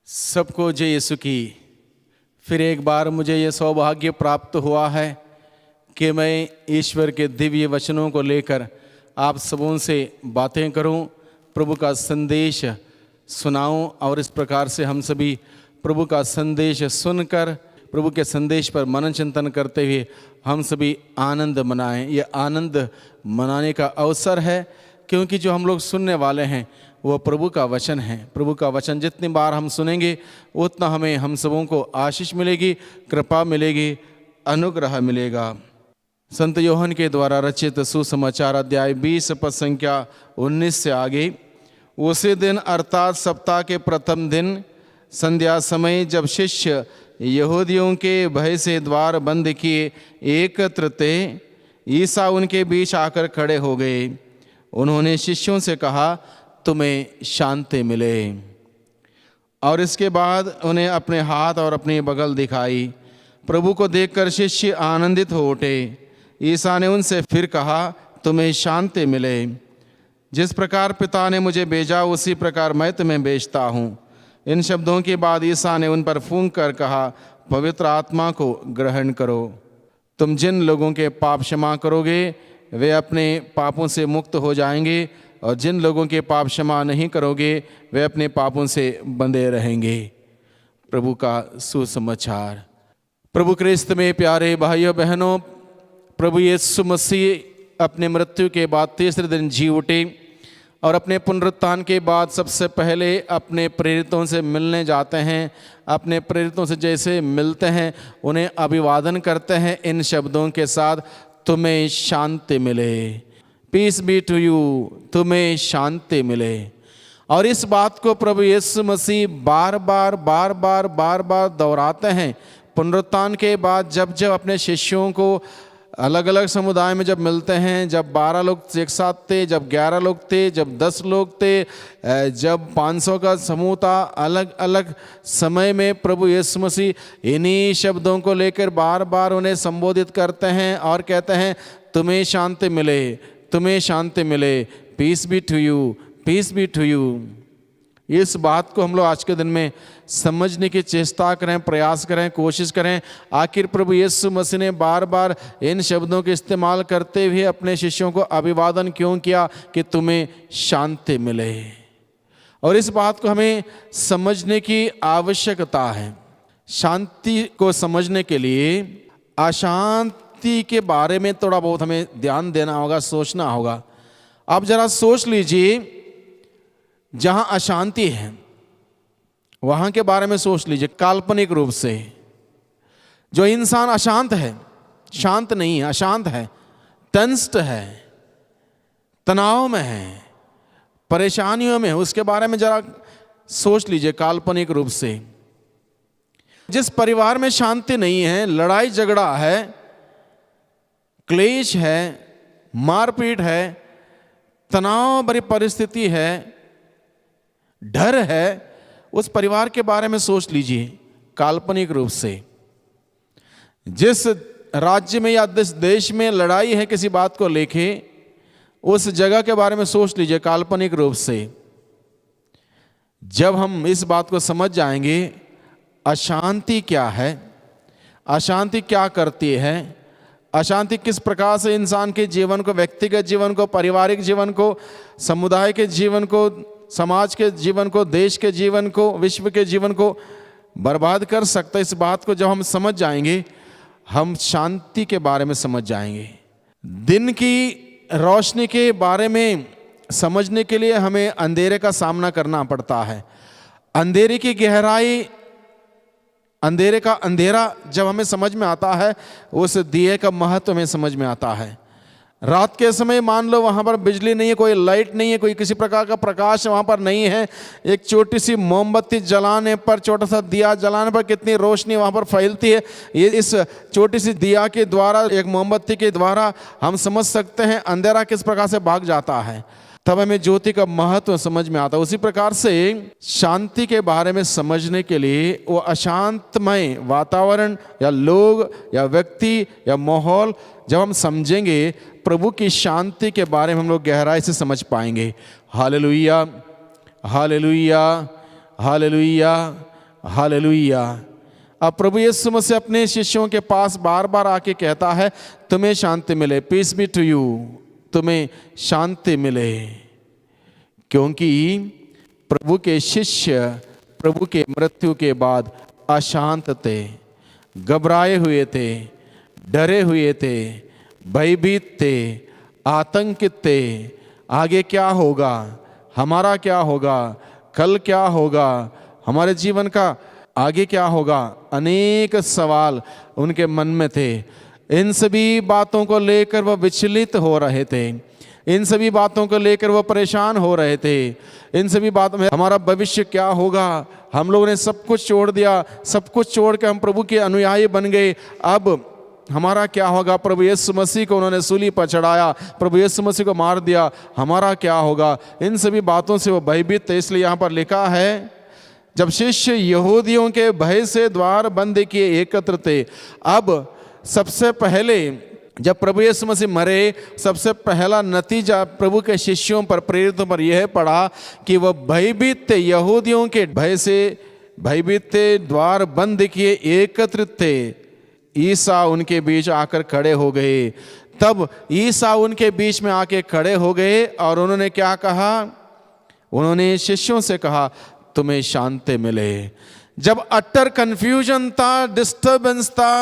सबको जय यीशु की। फिर एक बार मुझे ये सौभाग्य प्राप्त हुआ है कि मैं ईश्वर के दिव्य वचनों को लेकर आप सबों से बातें करूं, प्रभु का संदेश सुनाऊं और इस प्रकार से हम सभी प्रभु का संदेश सुनकर प्रभु के संदेश पर मनन चिंतन करते हुए हम सभी आनंद मनाएं। ये आनंद मनाने का अवसर है क्योंकि जो हम लोग सुनने वाले हैं वो प्रभु का वचन है। प्रभु का वचन जितनी बार हम सुनेंगे उतना हमें हम सबों को आशीष मिलेगी, कृपा मिलेगी, अनुग्रह मिलेगा। संत योहन के द्वारा रचित सुसमाचार अध्याय 20 पद संख्या 19 से आगे। उसी दिन अर्थात सप्ताह के प्रथम दिन संध्या समय जब शिष्य यहूदियों के भय से द्वार बंद किए एकत्र थे, ईसा उनके बीच आकर खड़े हो गए। उन्होंने शिष्यों से कहा, तुम्हें शांति मिले। और इसके बाद उन्हें अपने हाथ और अपनी बगल दिखाई। प्रभु को देखकर शिष्य आनंदित हो उठे। ईसा ने उनसे फिर कहा, तुम्हें शांति मिले। जिस प्रकार पिता ने मुझे भेजा उसी प्रकार मैं तुम्हें भेजता हूँ। इन शब्दों के बाद ईसा ने उन पर फूंक कर कहा, पवित्र आत्मा को ग्रहण करो। तुम जिन लोगों के पाप क्षमा करोगे वे अपने पापों से मुक्त हो जाएंगे, और जिन लोगों के पाप क्षमा नहीं करोगे वे अपने पापों से बंधे रहेंगे। प्रभु का सुसमाचार। प्रभु क्रिस्त में प्यारे भाइयों बहनों, प्रभु यीशु मसीह अपने मृत्यु के बाद तीसरे दिन जी उठे और अपने पुनरुत्थान के बाद सबसे पहले अपने प्रेरितों से मिलने जाते हैं। अपने प्रेरितों से जैसे मिलते हैं उन्हें अभिवादन करते हैं इन शब्दों के साथ, तुम्हें शांति मिले, पीस बी टू यू, तुम्हें शांति मिले। और इस बात को प्रभु यीशु मसीह बार बार दोहराते हैं। पुनरुत्थान के बाद जब जब अपने शिष्यों को अलग अलग समुदाय में जब मिलते हैं, जब 12 लोग एक साथ थे, जब 11 लोग थे, जब 10 लोग थे, जब 500 का समूह था, अलग अलग समय में प्रभु यीशु मसीह इन्हीं शब्दों को लेकर बार बार उन्हें संबोधित करते हैं और कहते हैं, तुम्हें शांति मिले, तुम्हें शांति मिले, peace be to you, peace be to you. इस बात को हम लोग आज के दिन में समझने की चेष्टा करें, प्रयास करें, कोशिश करें। आखिर प्रभु यीशु मसीह ने बार बार इन शब्दों के इस्तेमाल करते हुए अपने शिष्यों को अभिवादन क्यों किया कि तुम्हें शांति मिले। और इस बात को हमें समझने की आवश्यकता है। शांति को समझने के लिए अशांति के बारे में थोड़ा बहुत हमें ध्यान देना होगा, सोचना होगा। आप जरा सोच लीजिए, जहां अशांति है वहां के बारे में सोच लीजिए काल्पनिक रूप से। जो इंसान अशांत है, शांत नहीं है, अशांत है, टेंस्ड है, तनाव में है, परेशानियों में है, उसके बारे में जरा सोच लीजिए काल्पनिक रूप से। जिस परिवार में शांति नहीं है, लड़ाई झगड़ा है, क्लेश है, मारपीट है, तनाव भरी परिस्थिति है, डर है, उस परिवार के बारे में सोच लीजिए काल्पनिक रूप से। जिस राज्य में या जिस देश में लड़ाई है किसी बात को लेके, उस जगह के बारे में सोच लीजिए काल्पनिक रूप से। जब हम इस बात को समझ जाएंगे अशांति क्या है, अशांति क्या करती है, अशांति किस प्रकार से इंसान के जीवन को, व्यक्तिगत जीवन को, पारिवारिक जीवन को, समुदाय के जीवन को, समाज के जीवन को, देश के जीवन को, विश्व के जीवन को बर्बाद कर सकता है, इस बात को जब हम समझ जाएंगे हम शांति के बारे में समझ जाएंगे। दिन की रोशनी के बारे में समझने के लिए हमें अंधेरे का सामना करना पड़ता है। अंधेरे की गहराई, अंधेरे का अंधेरा जब हमें समझ में आता है, उस दिए का महत्व हमें समझ में आता है। रात के समय मान लो वहाँ पर बिजली नहीं है, कोई लाइट नहीं है, कोई किसी प्रकार का प्रकाश वहाँ पर नहीं है, एक छोटी सी मोमबत्ती जलाने पर, छोटा सा दिया जलाने पर कितनी रोशनी वहाँ पर फैलती है। ये इस छोटी सी दिया के द्वारा, एक मोमबत्ती के द्वारा हम समझ सकते हैं अंधेरा किस प्रकार से भाग जाता है। तब हमें ज्योति का महत्व समझ में आता है। उसी प्रकार से शांति के बारे में समझने के लिए वो अशांतमय वातावरण या लोग या व्यक्ति या माहौल जब हम समझेंगे, प्रभु की शांति के बारे में हम लोग गहराई से समझ पाएंगे। Hallelujah, hallelujah, hallelujah. हालेलुया। अब प्रभु यीशु मसीह अपने शिष्यों के पास बार बार आके कहता है, तुम्हें शांति मिले, पीस बी टू यू, तुम्हें शांति मिले। क्योंकि प्रभु के शिष्य प्रभु के मृत्यु के बाद अशांत थे, घबराए हुए थे, डरे हुए थे, भयभीत थे, आतंकित थे। आगे क्या होगा, हमारा क्या होगा, कल क्या होगा, हमारे जीवन का आगे क्या होगा, अनेक सवाल उनके मन में थे। इन सभी बातों को लेकर वह विचलित हो रहे थे, इन सभी बातों को लेकर वह परेशान हो रहे थे। इन सभी बातों में हमारा भविष्य क्या होगा, हम लोगों ने सब कुछ छोड़ दिया, सब कुछ छोड़ के हम प्रभु के अनुयायी बन गए, अब हमारा क्या होगा। प्रभु यीशु मसीह को उन्होंने सूली पर चढ़ाया, प्रभु यीशु मसीह को मार दिया, हमारा क्या होगा। इन सभी बातों से वो भयभीत थे। इसलिए यहाँ पर लिखा है, जब शिष्य यहूदियों के भय से द्वार बंद किए एकत्र थे। अब सबसे पहले जब प्रभु यीशु मसीह मरे, सबसे पहला नतीजा प्रभु के शिष्यों पर, प्रेरितों पर यह पड़ा कि वह भयभीत थे, यहूदियों के भय से भयभीत थे, द्वार बंद किए एकत्रित थे। ईसा उनके बीच आकर खड़े हो गए। तब ईसा उनके बीच में आके खड़े हो गए और उन्होंने क्या कहा, उन्होंने शिष्यों से कहा, तुम्हें शांति मिले। जब अटर कंफ्यूजन था, डिस्टर्बेंस था,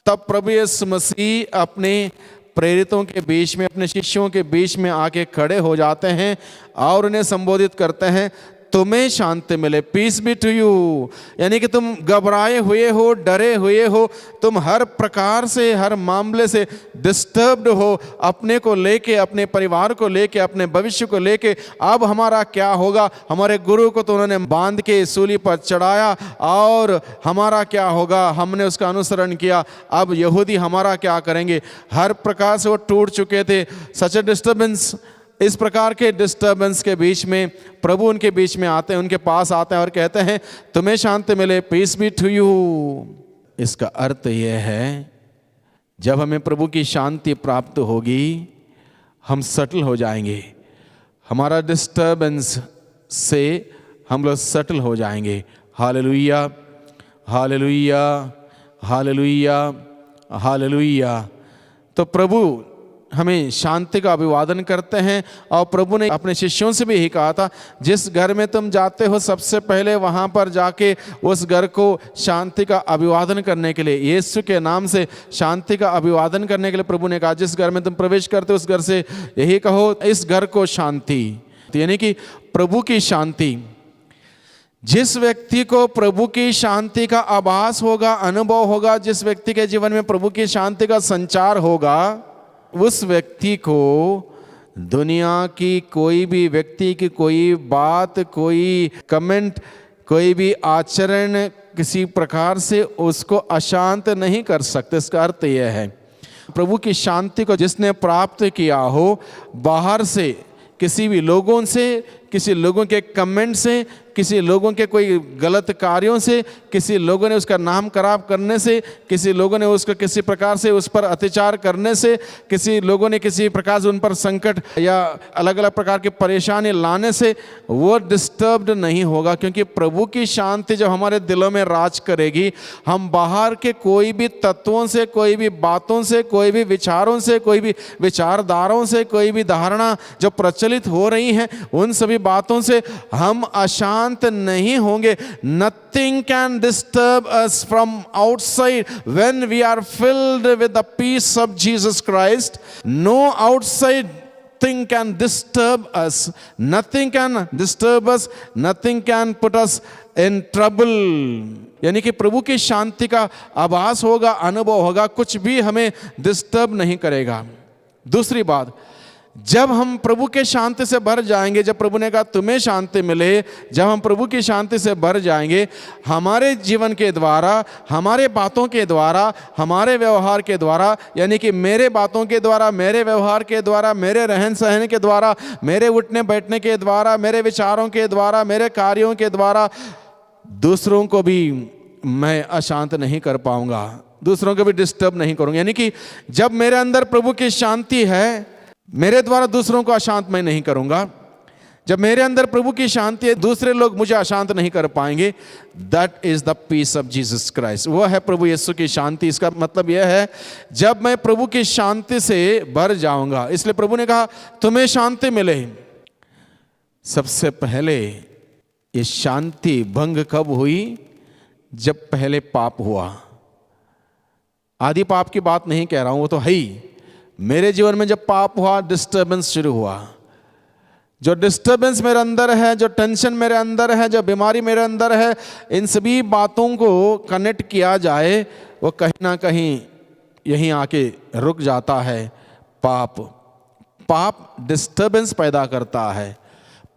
तब प्रभु यीशु मसीह अपने प्रेरितों के बीच में, अपने शिष्यों के बीच में आके खड़े हो जाते हैं और उन्हें संबोधित करते हैं, तुम्हें शांति मिले, पीस बी टू यू। यानी कि तुम घबराए हुए हो, डरे हुए हो, तुम हर प्रकार से, हर मामले से डिस्टर्ब्ड हो, अपने को लेके, अपने परिवार को लेके, अपने भविष्य को लेके। अब हमारा क्या होगा, हमारे गुरु को तो उन्होंने बांध के सूली पर चढ़ाया और हमारा क्या होगा, हमने उसका अनुसरण किया, अब यहूदी हमारा क्या करेंगे। हर प्रकार से वो टूट चुके थे। सच ए डिस्टर्बेंस, इस प्रकार के डिस्टर्बेंस के बीच में प्रभु उनके बीच में आते हैं, उनके पास आते हैं और कहते हैं, तुम्हें शांति मिले, पीस बी टू यू। इसका अर्थ यह है, जब हमें प्रभु की शांति प्राप्त होगी, हम सेटल हो जाएंगे, हमारा डिस्टर्बेंस से हम लोग सेटल हो जाएंगे। Hallelujah, hallelujah, hallelujah, hallelujah. तो प्रभु हमें शांति का अभिवादन करते हैं। और प्रभु ने अपने शिष्यों से भी यही कहा था, जिस घर में तुम जाते हो, सबसे पहले वहाँ पर जाके उस घर को शांति का अभिवादन करने के लिए, यीशु के नाम से शांति का अभिवादन करने के लिए प्रभु ने कहा, जिस घर में तुम प्रवेश करते हो उस घर से यही कहो, इस घर को शांति। यानी कि प्रभु की शांति। जिस व्यक्ति को प्रभु की शांति का आभास होगा, अनुभव होगा, जिस व्यक्ति के जीवन में प्रभु की शांति का संचार होगा, उस व्यक्ति को दुनिया की कोई भी व्यक्ति की कोई बात, कोई कमेंट, कोई भी आचरण किसी प्रकार से उसको अशांत नहीं कर सकते। इसका अर्थ यह है, प्रभु की शांति को जिसने प्राप्त किया हो, बाहर से किसी भी लोगों से, किसी लोगों के कमेंट से, किसी लोगों के कोई गलत कार्यों से, किसी लोगों ने उसका नाम खराब करने से, किसी लोगों ने उसको किसी प्रकार से उस पर अत्याचार करने से, किसी लोगों ने किसी प्रकार से उन पर संकट या अलग अलग प्रकार की परेशानी लाने से वो डिस्टर्ब्ड नहीं होगा। क्योंकि प्रभु की शांति जब हमारे दिलों में राज करेगी, हम बाहर के कोई भी तत्वों से, कोई भी बातों से, कोई भी विचारों से, कोई भी विचारधाराओं से, कोई भी धारणा जो प्रचलित हो रही हैं, उन सभी बातों से हम अशांत नहीं होंगे। Nothing can disturb us from outside when we are filled with the peace of Jesus Christ. No outside thing can disturb us. Nothing can disturb us. Nothing can put us in trouble. यानी कि प्रभु की शांति का आभास होगा, अनुभव होगा, कुछ भी हमें डिस्टर्ब नहीं करेगा। दूसरी बात, जब हम प्रभु के शांति से भर जाएंगे, जब प्रभु ने कहा तुम्हें शांति मिले, जब हम प्रभु की शांति से भर जाएंगे, हमारे जीवन के द्वारा, हमारे बातों के द्वारा, हमारे व्यवहार के द्वारा, यानी कि मेरे बातों के द्वारा, मेरे व्यवहार के द्वारा, मेरे रहन सहन के द्वारा, मेरे उठने बैठने के द्वारा, मेरे विचारों के द्वारा, मेरे कार्यों के द्वारा दूसरों को भी मैं अशांत नहीं कर पाऊंगा, दूसरों को भी डिस्टर्ब नहीं करूंगा। यानी कि जब मेरे अंदर प्रभु की शांति है, मेरे द्वारा दूसरों को अशांत मैं नहीं करूंगा। जब मेरे अंदर प्रभु की शांति है, दूसरे लोग मुझे अशांत नहीं कर पाएंगे। That is the peace of Jesus Christ, वह है प्रभु यीशु की शांति। इसका मतलब यह है, जब मैं प्रभु की शांति से भर जाऊंगा, इसलिए प्रभु ने कहा तुम्हें शांति मिले। सबसे पहले ये शांति भंग कब हुई? जब पहले पाप हुआ। आदि पाप की बात नहीं कह रहा हूं, वो तो है ही। मेरे जीवन में जब पाप हुआ, डिस्टर्बेंस शुरू हुआ। जो डिस्टर्बेंस मेरे अंदर है, जो टेंशन मेरे अंदर है, जो बीमारी मेरे अंदर है, इन सभी बातों को कनेक्ट किया जाए, वो कहीं ना कहीं यहीं आके रुक जाता है। पाप डिस्टर्बेंस पैदा करता है,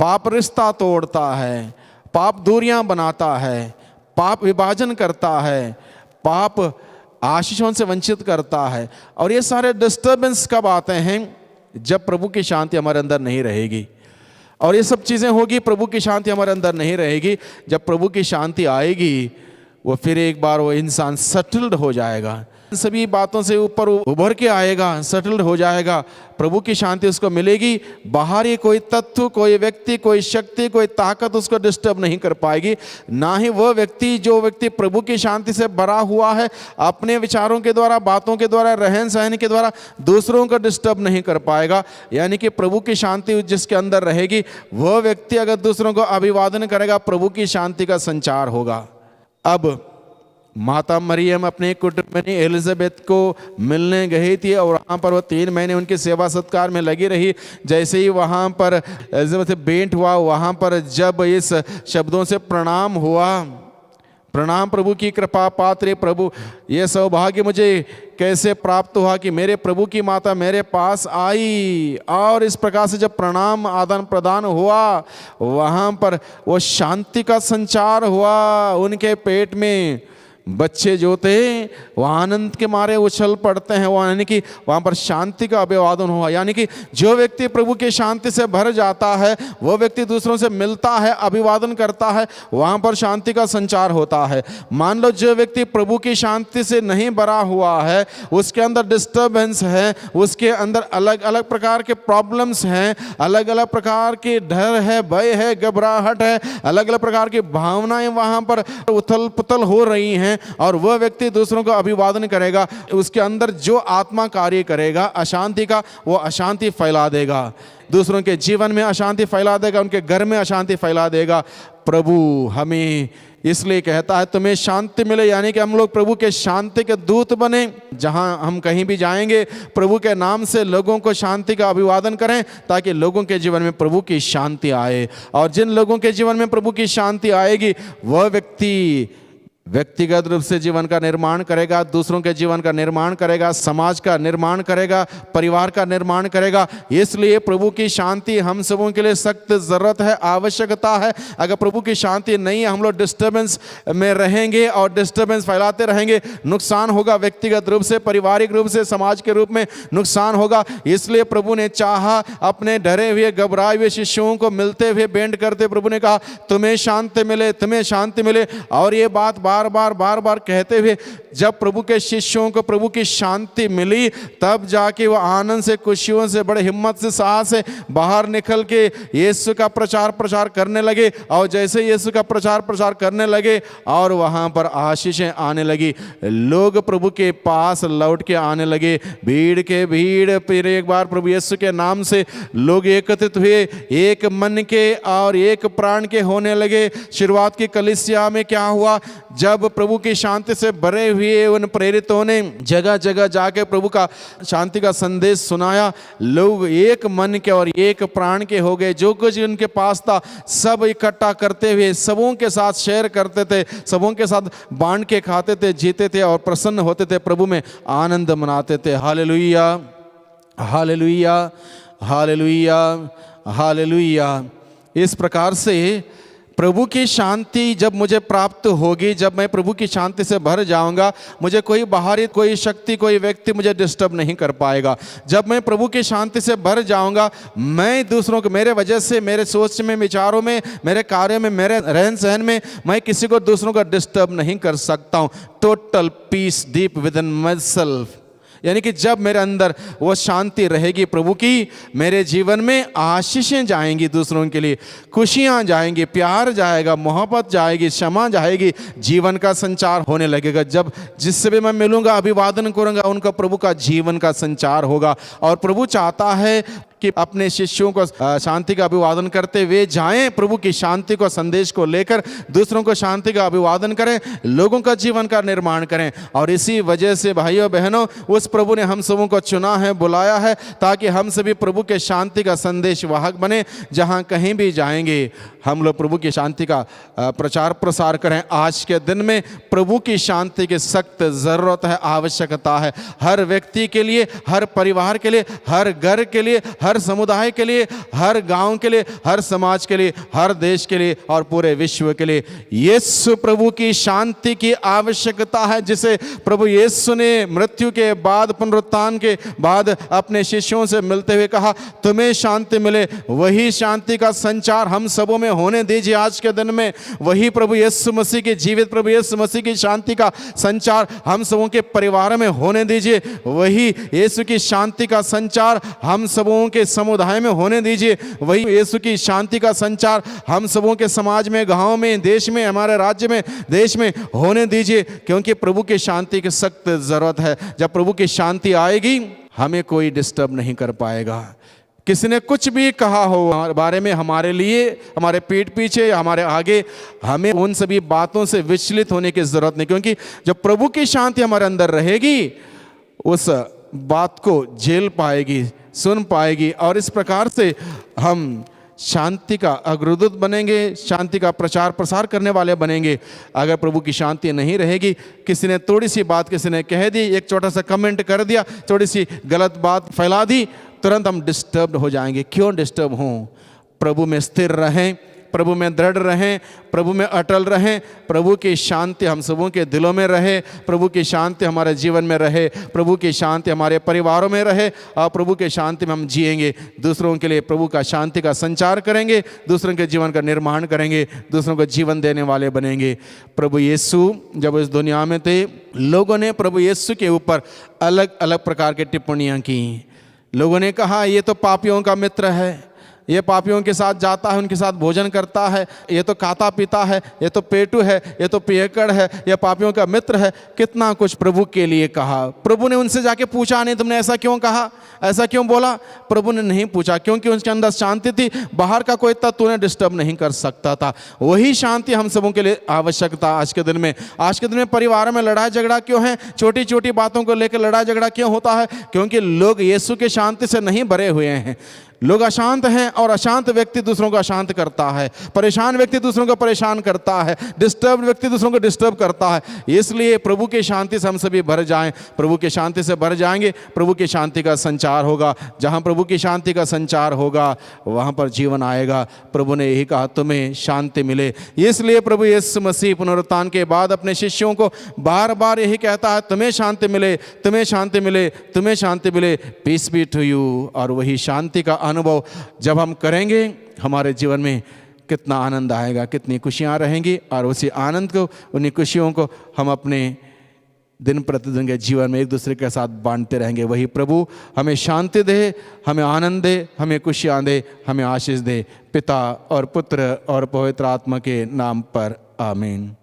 पाप रिश्ता तोड़ता है, पाप दूरियां बनाता है, पाप विभाजन करता है, पाप आशीषों से वंचित करता है। और ये सारे डिस्टर्बेंस कब आते हैं? जब प्रभु की शांति हमारे अंदर नहीं रहेगी। और ये सब चीज़ें होगी, प्रभु की शांति हमारे अंदर नहीं रहेगी। जब प्रभु की शांति आएगी, वो फिर एक बार वो इंसान सेटल्ड हो जाएगा, सभी बातों से ऊपर उभर के आएगा, सेटल्ड हो जाएगा। प्रभु की शांति उसको मिलेगी। बाहरी कोई तत्व, कोई व्यक्ति, कोई शक्ति, कोई ताकत उसको डिस्टर्ब नहीं कर पाएगी। ना ही वह व्यक्ति, जो व्यक्ति प्रभु की शांति से भरा हुआ है, अपने विचारों के द्वारा, बातों के द्वारा, रहन सहन के द्वारा दूसरों को डिस्टर्ब नहीं कर पाएगा। यानी कि प्रभु की शांति जिसके अंदर रहेगी, वह व्यक्ति अगर दूसरों को अभिवादन करेगा, प्रभु की शांति का संचार होगा। अब माता मरियम अपने कुटुंबिनी एलिजाबेथ को मिलने गई थी, और वहाँ पर वो 3 महीने उनकी सेवा सत्कार में लगी रही। जैसे ही वहाँ पर एलिजाबेथ से भेंट हुआ, वहाँ पर जब इस शब्दों से प्रणाम हुआ, प्रणाम प्रभु की कृपा पात्र प्रभु, ये सौभाग्य मुझे कैसे प्राप्त हुआ कि मेरे प्रभु की माता मेरे पास आई। और इस प्रकार से जब प्रणाम आदान प्रदान हुआ, वहाँ पर वो शांति का संचार हुआ। उनके पेट में बच्चे जो थे वो आनंद के मारे उछल पड़ते हैं, वो यानी कि वहाँ पर शांति का अभिवादन हुआ। यानी कि जो व्यक्ति प्रभु की शांति से भर जाता है, वो व्यक्ति दूसरों से मिलता है, अभिवादन करता है, वहाँ पर शांति का संचार होता है। मान लो जो व्यक्ति प्रभु की शांति से नहीं भरा हुआ है, उसके अंदर डिस्टर्बेंस है, उसके अंदर अलग अलग प्रकार के प्रॉब्लम्स हैं, अलग अलग प्रकार के डर है, भय है, घबराहट है, अलग अलग प्रकार की भावनाएं वहाँ पर उथल पुथल हो रही हैं, और वह व्यक्ति दूसरों को अभिवादन करेगा, उसके अंदर जो आत्मा कार्य करेगा अशांति का, वो अशांति फैला देगा, दूसरों के जीवन में अशांति फैला देगा, उनके घर में अशांति फैला देगा। प्रभु हमें इसलिए कहता है तुम्हें शांति मिले, यानी कि हम लोग प्रभु के शांति के दूत बने। जहां हम कहीं भी जाएंगे, प्रभु के नाम से लोगों को शांति का अभिवादन करें, ताकि लोगों के जीवन में प्रभु की शांति आए। और जिन लोगों के जीवन में प्रभु की शांति आएगी, वह व्यक्ति व्यक्तिगत रूप से जीवन का निर्माण करेगा, दूसरों के जीवन का निर्माण करेगा, समाज का निर्माण करेगा, परिवार का निर्माण करेगा। इसलिए प्रभु की शांति हम सबों के लिए सख्त ज़रूरत है, आवश्यकता है। अगर प्रभु की शांति नहीं है, हम लोग डिस्टर्बेंस में रहेंगे और डिस्टर्बेंस फैलाते रहेंगे, नुकसान होगा, व्यक्तिगत रूप से, पारिवारिक रूप से, समाज के रूप में नुकसान होगा। इसलिए प्रभु ने चाहा, अपने डरे हुए घबराए हुए शिष्यों को मिलते हुए भेंट करते प्रभु ने कहा तुम्हें शांति मिले, तुम्हें शांति मिले। और ये बात बार बार कहते हुए जब प्रभु के शिष्यों को प्रभु की शांति मिली, तब जाके वो आनंद से, खुशियों से, बड़े हिम्मत से, साहस से बाहर निकल के यीशु का प्रचार करने लगे। और जैसे यीशु का प्रचार करने लगे, और वहाँ पर आशीषें आने लगी, लोग प्रभु के पास लौट के आने लगे, भीड़ के भीड़। फिर एक बार प्रभु यीशु के नाम से लोग एकत्रित हुए, एक मन के और एक प्राण के होने लगे। शुरुआत की कलीसिया में क्या हुआ? जब प्रभु की शांति से भरे हुए उन प्रेरितों ने जगह जगह जाके प्रभु का शांति का संदेश सुनाया, लोग एक मन के और एक प्राण के हो गए। जो कुछ उनके पास था सब इकट्ठा करते हुए सबों के साथ शेयर करते थे, सबों के साथ बांट के खाते थे, जीते थे और प्रसन्न होते थे, प्रभु में आनंद मनाते थे। Hallelujah, hallelujah, hallelujah, hallelujah. इस प्रकार से प्रभु की शांति जब मुझे प्राप्त होगी, जब मैं प्रभु की शांति से भर जाऊंगा, मुझे कोई बाहरी, कोई शक्ति, कोई व्यक्ति मुझे डिस्टर्ब नहीं कर पाएगा। जब मैं प्रभु की शांति से भर जाऊंगा, मैं दूसरों को, मेरे वजह से, मेरे सोच में, विचारों में, मेरे कार्यों में, मेरे रहन सहन में, मैं किसी को, दूसरों को डिस्टर्ब नहीं कर सकता हूँ। Total peace deep within myself. यानी कि जब मेरे अंदर वो शांति रहेगी प्रभु की, मेरे जीवन में आशीषें जाएंगी, दूसरों के लिए खुशियाँ जाएंगी, प्यार जाएगा, मोहब्बत जाएगी, क्षमा जाएगी, जीवन का संचार होने लगेगा। जब जिससे भी मैं मिलूंगा, अभिवादन करूंगा, उनका प्रभु का जीवन का संचार होगा। और प्रभु चाहता है कि अपने शिष्यों को शांति का अभिवादन करते हुए जाएं, प्रभु की शांति को संदेश को लेकर दूसरों को शांति का अभिवादन करें, लोगों का जीवन का निर्माण करें। और इसी वजह से भाइयों बहनों, उस प्रभु ने हम सबों को चुना है, बुलाया है, ताकि हम सभी प्रभु के शांति का संदेश वाहक बने। जहां कहीं भी जाएंगे हम लोग प्रभु की शांति का प्रचार प्रसार करें। आज के दिन में प्रभु की शांति की सख्त ज़रूरत है, आवश्यकता है, हर व्यक्ति के लिए, हर परिवार के लिए, हर घर के लिए, हर समुदाय के लिए, हर गांव के लिए, हर समाज के लिए, हर देश के लिए और पूरे विश्व के लिए यीशु प्रभु की शांति की आवश्यकता है, जिसे प्रभु यीशु ने मृत्यु के बाद, पुनरुत्थान के बाद अपने शिष्यों से मिलते हुए कहा, तुम्हें शांति मिले। वही शांति का संचार हम सबों में होने दीजिए। आज के दिन में वही प्रभु यीशु मसीह के, जीवित प्रभु यीशु मसीह की शांति का संचार हम सबों के परिवार में होने दीजिए। वही यीशु की शांति का संचार हम सबों के समुदाय में होने दीजिए। वही यीशु की शांति का संचार हम सबों के समाज में, गांव में, देश में, हमारे राज्य में, देश में होने दीजिए, क्योंकि प्रभु की शांति की सख्त जरूरत है। जब प्रभु की शांति आएगी, हमें कोई डिस्टर्ब नहीं कर पाएगा। किसी ने कुछ भी कहा हो हमारे बारे में, हमारे लिए, हमारे पीठ पीछे, हमारे आगे, हमें उन सभी बातों से विचलित होने की जरूरत नहीं, क्योंकि जब प्रभु की शांति हमारे अंदर रहेगी, उस बात को झेल पाएगी, सुन पाएगी, और इस प्रकार से हम शांति का अग्रदूत बनेंगे, शांति का प्रचार प्रसार करने वाले बनेंगे। अगर प्रभु की शांति नहीं रहेगी, किसी ने थोड़ी सी बात किसी ने कह दी, एक छोटा सा कमेंट कर दिया, थोड़ी सी गलत बात फैला दी, तुरंत हम डिस्टर्ब हो जाएंगे। क्यों डिस्टर्ब हों? प्रभु में स्थिर रहें, प्रभु में दृढ़ रहें, प्रभु में अटल रहें। प्रभु की शांति हम सबों के दिलों में रहे, प्रभु की शांति हमारे जीवन में रहे, प्रभु की शांति हमारे परिवारों में रहे, और प्रभु की शांति में हम जिएंगे, दूसरों के लिए प्रभु का शांति का संचार करेंगे, दूसरों के जीवन का निर्माण करेंगे, दूसरों को जीवन देने वाले बनेंगे। प्रभु यीशु जब इस दुनिया में थे, लोगों ने प्रभु यीशु के ऊपर अलग अलग प्रकार की टिप्पणियाँ की। लोगों ने कहा, ये तो पापियों का मित्र है, ये पापियों के साथ जाता है, उनके साथ भोजन करता है, ये तो खाता पीता है, ये तो पेटू है, ये तो पियक्कड़ है, ये पापियों का मित्र है। कितना कुछ प्रभु के लिए कहा। प्रभु ने उनसे जाके पूछा नहीं, तुमने ऐसा क्यों कहा, ऐसा क्यों बोला? प्रभु ने नहीं पूछा, क्योंकि उनके अंदर शांति थी। बाहर का कोई तत्व उन्हें डिस्टर्ब नहीं कर सकता था। वही शांति हम सबों के लिए आवश्यकता आज के दिन में। आज के दिन में परिवार में लड़ाई झगड़ा क्यों है? छोटी छोटी बातों को लेकर लड़ाई झगड़ा क्यों होता है? क्योंकि लोग यीशु के शांति से नहीं भरे हुए हैं। लोग अशांत हैं, और अशांत व्यक्ति दूसरों को अशांत करता है, परेशान व्यक्ति दूसरों को परेशान करता है, डिस्टर्ब व्यक्ति दूसरों को डिस्टर्ब करता है। इसलिए प्रभु की शांति से हम सभी भर जाएं। प्रभु की शांति से भर जाएंगे, प्रभु की शांति का संचार होगा। जहां प्रभु की शांति का संचार होगा, वहां पर जीवन आएगा। प्रभु ने यही कहा, तुम्हें शांति मिले। इसलिए प्रभु यीशु मसीह पुनरुत्थान के बाद अपने शिष्यों को बार बार यही कहता है, तुम्हें शांति मिले, तुम्हें शांति मिले, तुम्हें शांति मिले, पीस बी टू यू। और वही शांति का अनुभव जब हम करेंगे, हमारे जीवन में कितना आनंद आएगा, कितनी खुशियां रहेंगी, और उसी आनंद को, उन्हीं खुशियों को हम अपने दिन प्रतिदिन के जीवन में एक दूसरे के साथ बांटते रहेंगे। वही प्रभु हमें शांति दे, हमें आनंद दे, हमें खुशियां दे, हमें आशीष दे। पिता और पुत्र और पवित्र आत्मा के नाम पर आमीन।